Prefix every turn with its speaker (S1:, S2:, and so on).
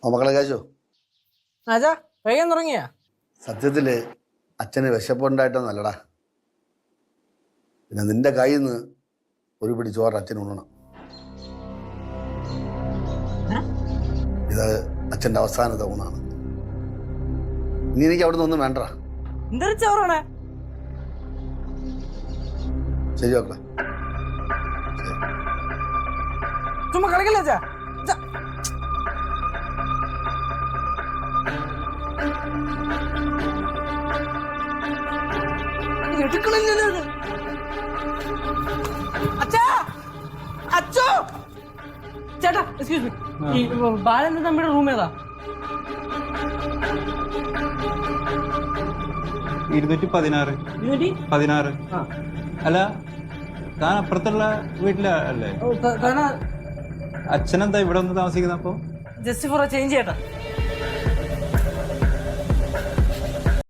S1: മക്കളെ കാശോ
S2: ആചാ കഴിയാൻ തുടങ്ങിയാ?
S1: സത്യത്തില് അച്ഛന് വിശപ്പുണ്ടായിട്ടൊന്നല്ലടാ. പിന്നെ നിന്റെ കയ്യിൽ നിന്ന് ഒരു പിടി ചോറ് അച്ഛൻ ഉണ്ണണം. ഇത് അച്ഛൻ്റെ അവസാനത്തെ ഊണാണ്. ഇനി എനിക്ക് അവിടെ നിന്നൊന്നും വേണ്ട.
S2: എന്തൊരു ചോറാണ്?
S1: ശരി മക്കളെ.
S2: ചുമ്മാ കളിക്കല്ലേ അച്ഛാ? എടുക്കണില്ലല്ലോ അച്ഛാ. അച്ഛോ ചേട്ടാ, എക്സ്ക്യൂസ് മീ, ഈ ബാലന്റെ തമ്മിയുടെ റൂം ഏതാ?
S3: 216. അല്ല, താൻ അപ്പുറത്തുള്ള വീട്ടിലല്ലേ? അച്ഛനെന്താ ഇവിടെ ഒന്ന് താമസിക്കുന്ന? അപ്പൊ
S2: ജസ്റ്റ് ഫോർ ചേഞ്ച് ചേട്ടാ.